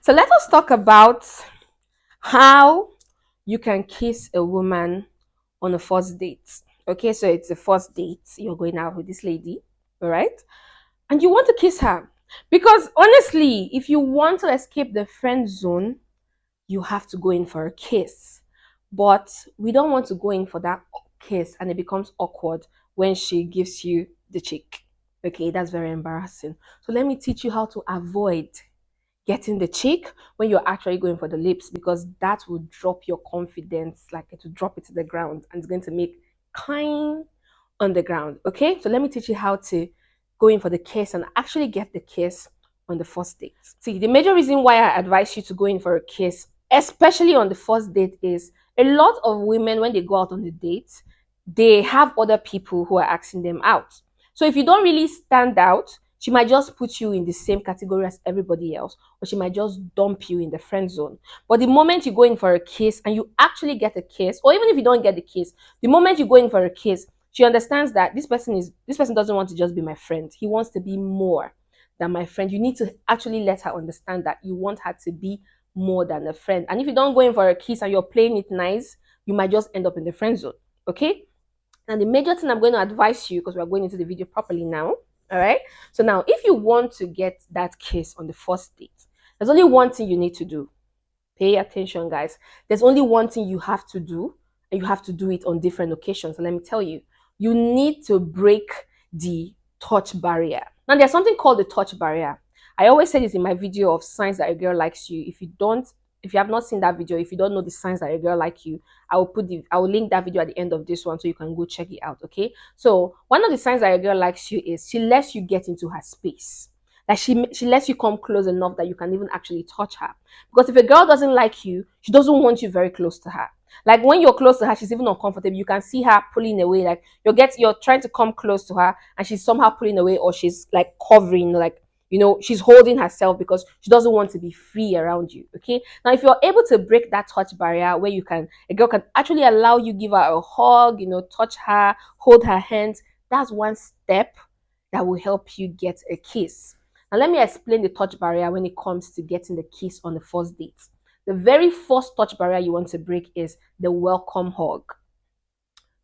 So let us talk about how you can kiss a woman on a first date. Okay, so it's a first date. You're going out with this lady, all right? And you want to kiss her. Because honestly, if you want to escape the friend zone, you have to go in for a kiss. But we don't want to go in for that kiss and it becomes awkward when she gives you the cheek. Okay, that's very embarrassing. So let me teach you how to avoid getting the cheek when you're actually going for the lips, because that will drop your confidence, like it will drop it to the ground and it's going to make kind on the ground. Okay, so let me teach you how to go in for the kiss and actually get the kiss on the first date. See, the major reason why I advise you to go in for a kiss, especially on the first date, is a lot of women, when they go out on a date, they have other people who are asking them out. So if you don't really stand out, she might just put you in the same category as everybody else, or she might just dump you in the friend zone. But the moment you go in for a kiss and you actually get a kiss, or even if you don't get the kiss, the moment you go in for a kiss, she understands that this person doesn't want to just be my friend. He wants to be more than my friend. You need to actually let her understand that you want her to be more than a friend. And if you don't go in for a kiss and you're playing it nice, you might just end up in the friend zone. Okay? And the major thing I'm going to advise you, because we're going into the video properly now. All right. So now, if you want to get that kiss on the first date, there's only one thing you need to do. Pay attention, guys. There's only one thing you have to do, and you have to do it on different occasions. And let me tell you, you need to break the touch barrier. Now, there's something called the touch barrier. I always say this in my video of signs that a girl likes you. If you have not seen that video, if you don't know the signs that a girl like you, I will link that video at the end of this one so you can go check it out. Okay. So one of the signs that a girl likes you is she lets you get into her space. Like she lets you come close enough that you can even actually touch her. Because if a girl doesn't like you, she doesn't want you very close to her. Like when you're close to her, she's even uncomfortable. You can see her pulling away. Like you're trying to come close to her, and she's somehow pulling away, or she's like covering, like she's holding herself because she doesn't want to be free around you. Okay. Now, if you're able to break that touch barrier where a girl can actually allow you, give her a hug, touch her, hold her hands, that's one step that will help you get a kiss. Now, let me explain the touch barrier when it comes to getting the kiss on the first date. The very first touch barrier you want to break is the welcome hug.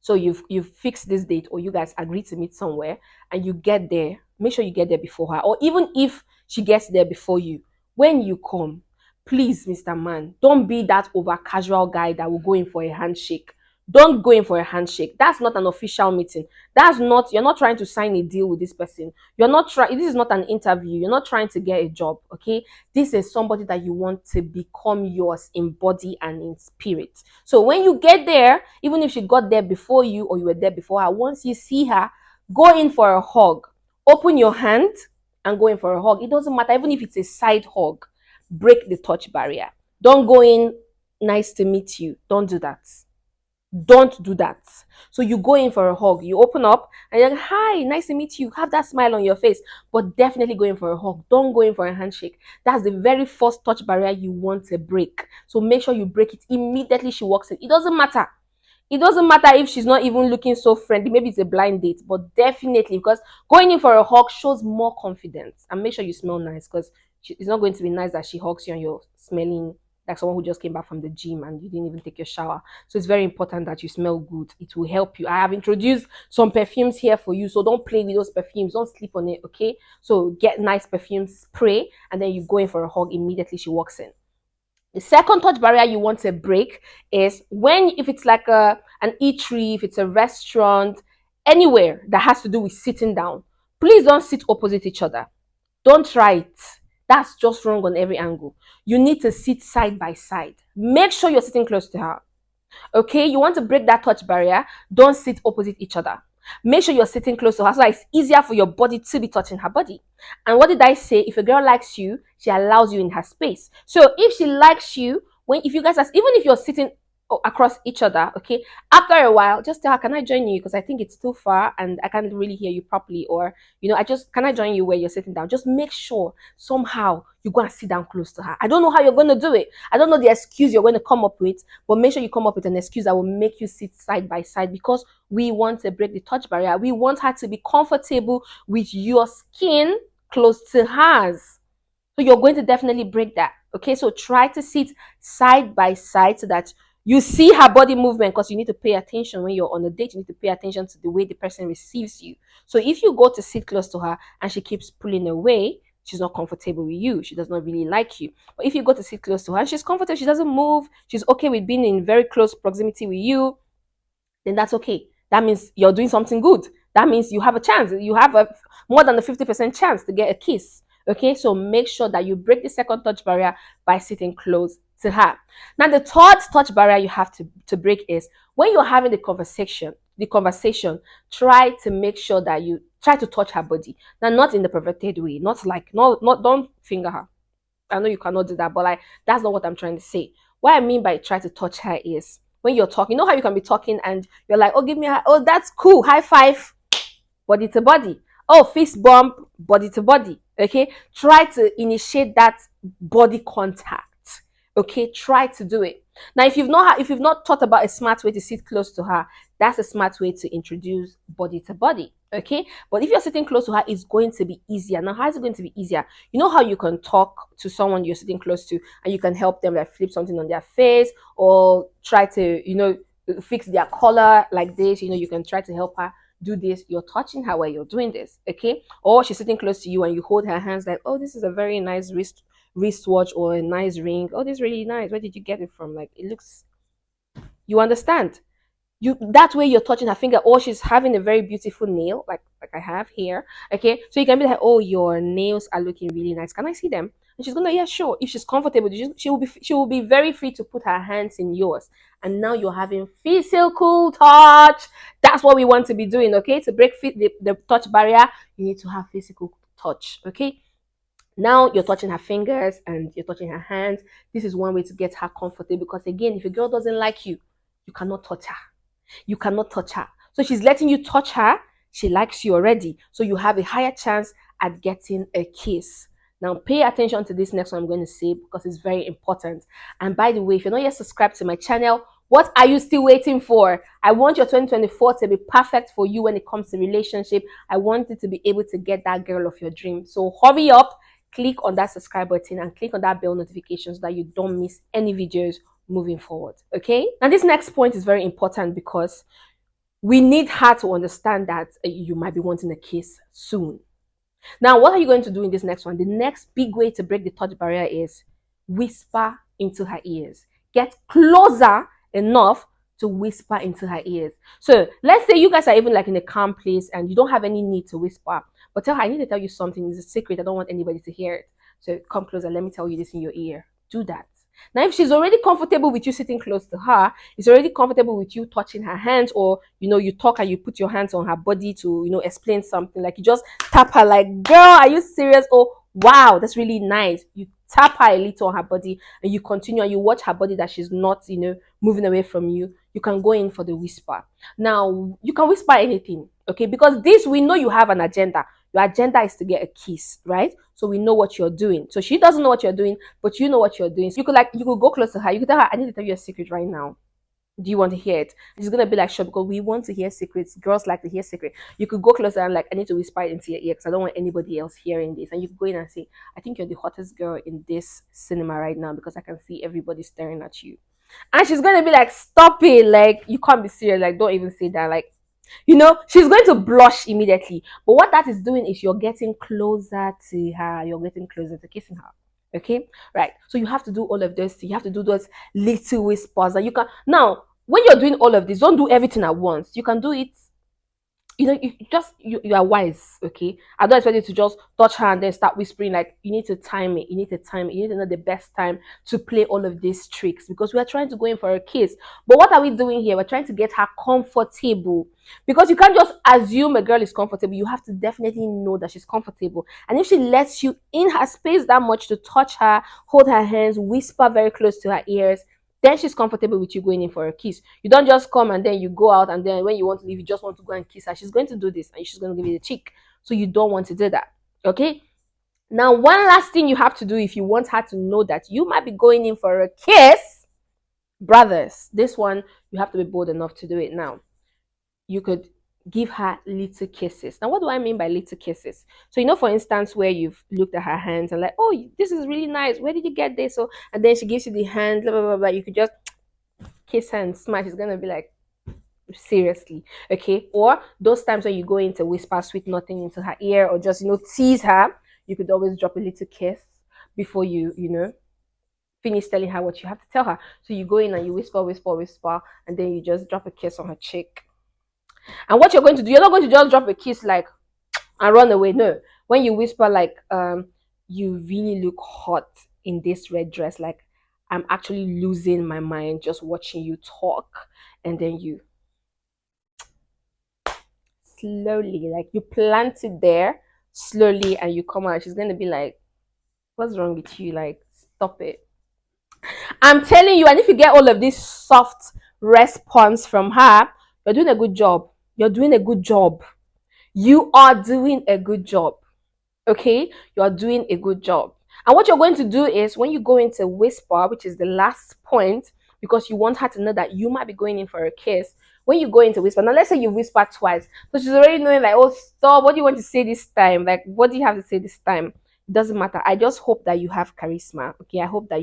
So you've fixed this date, or you guys agree to meet somewhere, and you get there. Make sure you get there before her, or even if she gets there before you, when you come, please, Mr. Man, don't be that over casual guy that will go in for a handshake. Don't go in for a handshake. That's not an official meeting. You're not trying to sign a deal with this person. This is not an interview. You're not trying to get a job. Okay. This is somebody that you want to become yours in body and in spirit. So when you get there, even if she got there before you or you were there before her, once you see her, go in for a hug. Open your hand and go in for a hug. It doesn't matter, even if it's a side hug. Break the touch barrier. Don't go in, nice to meet you. Don't do that. Don't do that. So you go in for a hug, you open up and you're like, hi, nice to meet you. Have that smile on your face, but definitely go in for a hug. Don't go in for a handshake. That's the very first touch barrier you want to break. So make sure you break it immediately she walks in. It doesn't matter. It doesn't matter if she's not even looking so friendly. Maybe it's a blind date, but definitely, because going in for a hug shows more confidence. And make sure you smell nice, because it's not going to be nice that she hugs you and you're smelling like someone who just came back from the gym and you didn't even take your shower. So it's very important that you smell good. It will help you. I have introduced some perfumes here for you, so don't play with those perfumes. Don't sleep on it, okay? So get nice perfume spray, and then you go in for a hug immediately she walks in. The second touch barrier you want to break is if it's like an eatery, if it's a restaurant, anywhere that has to do with sitting down, please don't sit opposite each other. Don't try it. That's just wrong on every angle. You need to sit side by side. Make sure you're sitting close to her. Okay, you want to break that touch barrier, don't sit opposite each other. Make sure you're sitting close to her so that it's easier for your body to be touching her body. And what did I say? If a girl likes you, she allows you in her space. So if she likes you, if you guys even if you're sitting across each other, okay, after a while, just tell her, can I join you? Because I think it's too far and I can't really hear you properly. Or, can I join you where you're sitting down? Just make sure somehow you go and sit down close to her. I don't know how you're going to do it. I don't know the excuse you're going to come up with, but make sure you come up with an excuse that will make you sit side by side, because we want to break the touch barrier. We want her to be comfortable with your skin close to hers. So you're going to definitely break that. Okay, so try to sit side by side so that you see her body movement, because you need to pay attention when you're on a date. You need to pay attention to the way the person receives you. So if you go to sit close to her and she keeps pulling away, she's not comfortable with you. She does not really like you. But if you go to sit close to her and she's comfortable, she doesn't move, she's okay with being in very close proximity with you, then that's okay. That means you're doing something good. That means you have a chance. You have a more than a 50% chance to get a kiss. Okay, so make sure that you break the second touch barrier by sitting close to her. Now, the third touch barrier you have to break is when you're having the conversation, try to make sure that you try to touch her body. Now, not in the perverted way, not don't finger her. I know you cannot do that, but like that's not what I'm trying to say. What I mean by try to touch her is when you're talking, you know how you can be talking and you're like, oh, give me a, oh, that's cool, high five, body to body. Oh, fist bump, body to body. Okay, try to initiate that body contact. Okay, try to do it. Now, if you've not thought about a smart way to sit close to her, that's a smart way to introduce body to body. Okay, but if you're sitting close to her, it's going to be easier. Now, how is it going to be easier? You know how you can talk to someone you're sitting close to and you can help them like flip something on their face or try to, fix their collar like this. You can try to help her do this. You're touching her while you're doing this, okay? Or she's sitting close to you and you hold her hands like, oh, this is a very nice wristwatch or a nice ring. Oh, this is really nice. Where did you get it from? Like, it looks, you understand? That way you're touching her finger, or she's having a very beautiful nail like I have here. Okay, so you can be like, oh, your nails are looking really nice, can I see them? And she's gonna, yeah, sure. If she's comfortable, she will be very free to put her hands in yours, and now you're having physical touch. That's what we want to be doing. Okay, to break the touch barrier, you need to have physical touch. Okay, now you're touching her fingers and you're touching her hands. This is one way to get her comfortable, because again, if a girl doesn't like you, you cannot touch her. You cannot touch her. So she's letting you touch her. She likes you already. So you have a higher chance at getting a kiss. Now pay attention to this next one I'm going to say, because it's very important. And by the way, if you're not yet subscribed to my channel, what are you still waiting for? I want your 2024 to be perfect for you when it comes to relationship. I want you to be able to get that girl of your dream. So hurry up, click on that subscribe button and click on that bell notification so that you don't miss any videos moving forward. Okay, now this next point is very important because we need her to understand that you might be wanting a kiss soon. Now, what are you going to do in this next one? The next big way to break the touch barrier is whisper into her ears. Get closer enough to whisper into her ears. So let's say you guys are even like in a calm place and you don't have any need to whisper, but tell her, I need to tell you something. It's a secret. I don't want anybody to hear it. So come closer. Let me tell you this in your ear. Do that. Now, if she's already comfortable with you sitting close to her, is already comfortable with you touching her hands, or you talk and you put your hands on her body to explain something, like you just tap her like, girl, are you serious? Oh, wow, that's really nice. You tap her a little on her body and you continue and you watch her body that she's not moving away from you. You can go in for the whisper. Now you can whisper anything, okay, because this, we know you have an agenda. Your agenda is to get a kiss, right? So we know what you're doing. So she doesn't know what you're doing, but you know what you're doing. So you could go close to her. You could tell her, I need to tell you a secret right now. Do you want to hear it? She's gonna be like, sure, because we want to hear secrets. Girls like to hear secrets. You could go closer and like, I need to whisper it into your ear because I don't want anybody else hearing this. And you could go in and say, I think you're the hottest girl in this cinema right now because I can see everybody staring at you. And she's gonna be like, stop it, like you can't be serious, like don't even say that, like she's going to blush immediately. But what that is doing is you're getting closer to her, you're getting closer to kissing her. Okay, right? So you have to do all of this. You have to do those little whispers that you can. Now, when you're doing all of this, don't do everything at once. You can do it, you are wise. Okay, I don't expect you to just touch her and then start whispering. Like, you need to time it, you need to time it, you need to know the best time to play all of these tricks, because we are trying to go in for a kiss. But what are we doing here? We're trying to get her comfortable, because you can't just assume a girl is comfortable. You have to definitely know that she's comfortable. And if she lets you in her space that much to touch her, hold her hands, whisper very close to her ears, then she's comfortable with you going in for a kiss. You don't just come and then you go out and then when you want to leave, you just want to go and kiss her. She's going to do this and she's going to give you the cheek. So you don't want to do that. Okay? Now, one last thing you have to do if you want her to know that you might be going in for a kiss, brothers, this one, you have to be bold enough to do it now. You could give her little kisses. Now, what do I mean by little kisses? So, for instance, where you've looked at her hands and like, oh, this is really nice. Where did you get this? So, and then she gives you the hand, blah, blah, blah, blah. You could just kiss her and smash. It's going to be like, seriously. Okay. Or those times when you go into whisper sweet nothing into her ear or just, tease her, you could always drop a little kiss before you finish telling her what you have to tell her. So you go in and you whisper, whisper, whisper, and then you just drop a kiss on her cheek. And what you're going to do, you're not going to just drop a kiss like and run away. No. When you whisper like, you really look hot in this red dress, like I'm actually losing my mind just watching you talk. And then you slowly, like you plant it there slowly and you come out. She's gonna be like, what's wrong with you? Like, stop it. I'm telling you, and if you get all of this soft response from her, you're doing a good job. You're doing a good job. You are doing a good job. Okay? You are doing a good job. And what you're going to do is when you go into whisper, which is the last point, because you want her to know that you might be going in for a kiss. When you go into whisper, now let's say you whisper twice. So she's already knowing, like, oh, stop. What do you want to say this time? Like, what do you have to say this time? It doesn't matter. I just hope that you have charisma. Okay. I hope that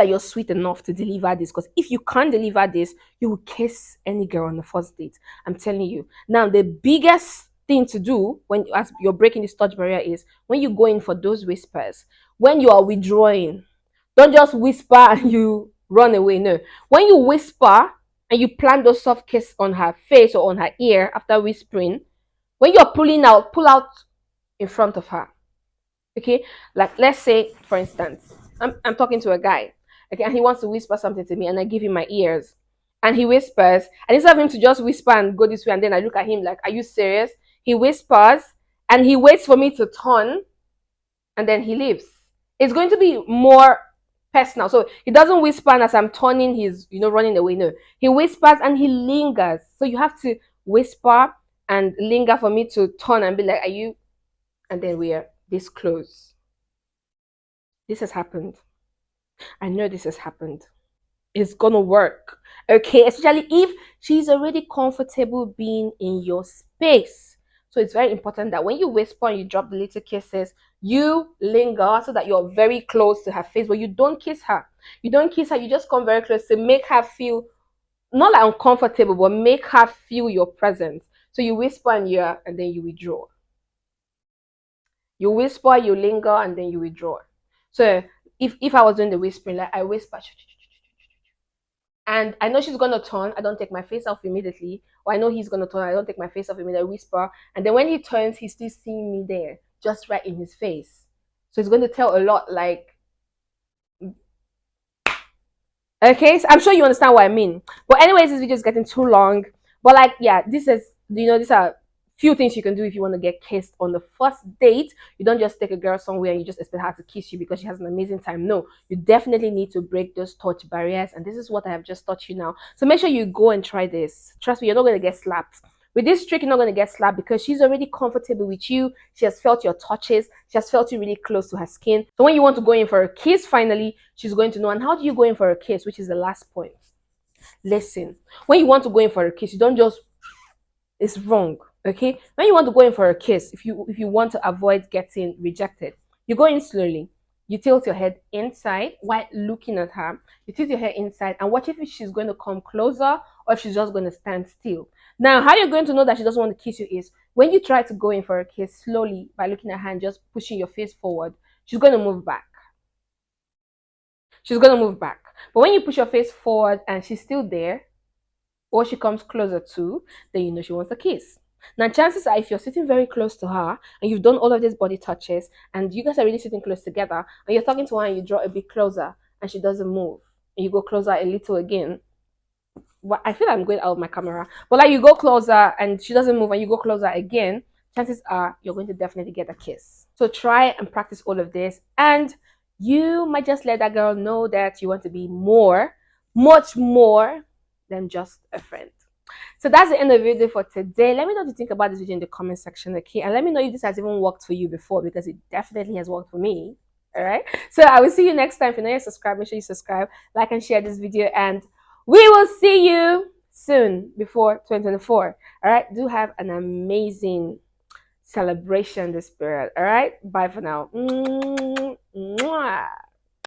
you're sweet enough to deliver this, because if you can't deliver this, you will kiss any girl on the first date. I'm telling you. Now, the biggest thing to do when as you're breaking this touch barrier is when you go in for those whispers, when you are withdrawing, don't just whisper and you run away. No. When you whisper and you plant those soft kiss on her face or on her ear after whispering, when you're pulling out, pull out in front of her. Okay, like let's say for instance, I'm talking to a guy, okay, and he wants to whisper something to me, and I give him my ears, and he whispers, and instead of him to just whisper and go this way, and then I look at him like, are you serious? He whispers and he waits for me to turn, and then he leaves. It's going to be more personal. So he doesn't whisper and as I'm turning, he's running away. No, he whispers and he lingers. So you have to whisper and linger for me to turn and be like, are you? And then we are this close. This has happened. I know this has happened. It's gonna work. Okay, especially if she's already comfortable being in your space. So it's very important that when you whisper and you drop the little kisses, you linger so that you're very close to her face, but you don't kiss her. You don't kiss her, you just come very close to make her feel not like uncomfortable, but make her feel your presence. So you whisper and then you withdraw. You whisper, you linger, and then you withdraw. So if I was doing the whispering, like I whisper, and I know she's gonna turn, I don't take my face off immediately. Or I know he's gonna turn, I don't take my face off immediately. I whisper, and then when he turns, he's still seeing me there, just right in his face. So it's going to tell a lot. Like, okay, so I'm sure you understand what I mean. But anyways, this video is getting too long. But like, yeah, these are few things you can do if you want to get kissed on the first date. You don't just take a girl somewhere and you just expect her to kiss you because she has an amazing time. No, you definitely need to break those touch barriers, and this is what I have just taught you now. So make sure you go and try this. Trust me, you're not going to get slapped. With this trick, you're not going to get slapped because she's already comfortable with you. She has felt your touches. She has felt you really close to her skin. So when you want to go in for a kiss, finally, she's going to know. And how do you go in for a kiss, which is the last point? Listen, when you want to go in for a kiss, you don't just, it's wrong. Okay, when you want to go in for a kiss, if you want to avoid getting rejected, you go in slowly. You tilt your head inside while looking at her. You tilt your head inside and watch if she's going to come closer or if she's just going to stand still. Now, how you're going to know that she doesn't want to kiss you is when you try to go in for a kiss slowly by looking at her and just pushing your face forward, she's going to move back. She's going to move back. But when you push your face forward and she's still there, or she comes closer to, then you know she wants a kiss. Now, chances are if you're sitting very close to her and you've done all of these body touches and you guys are really sitting close together and you're talking to her and you draw a bit closer and she doesn't move and you go closer a little again. Well, I feel like I'm going out of my camera, but like you go closer and she doesn't move and you go closer again, chances are you're going to definitely get a kiss. So try and practice all of this, and you might just let that girl know that you want to be more, much more than just a friend. So that's the end of the video for today. Let me know what you think about this video in the comment section, okay? And let me know if this has even worked for you before, because it definitely has worked for me. All right, so I will see you next time. If you're not yet subscribed, make sure you subscribe, like, and share this video, and we will see you soon before 2024. All right, do have an amazing celebration this period. All right, bye for now. Mwah.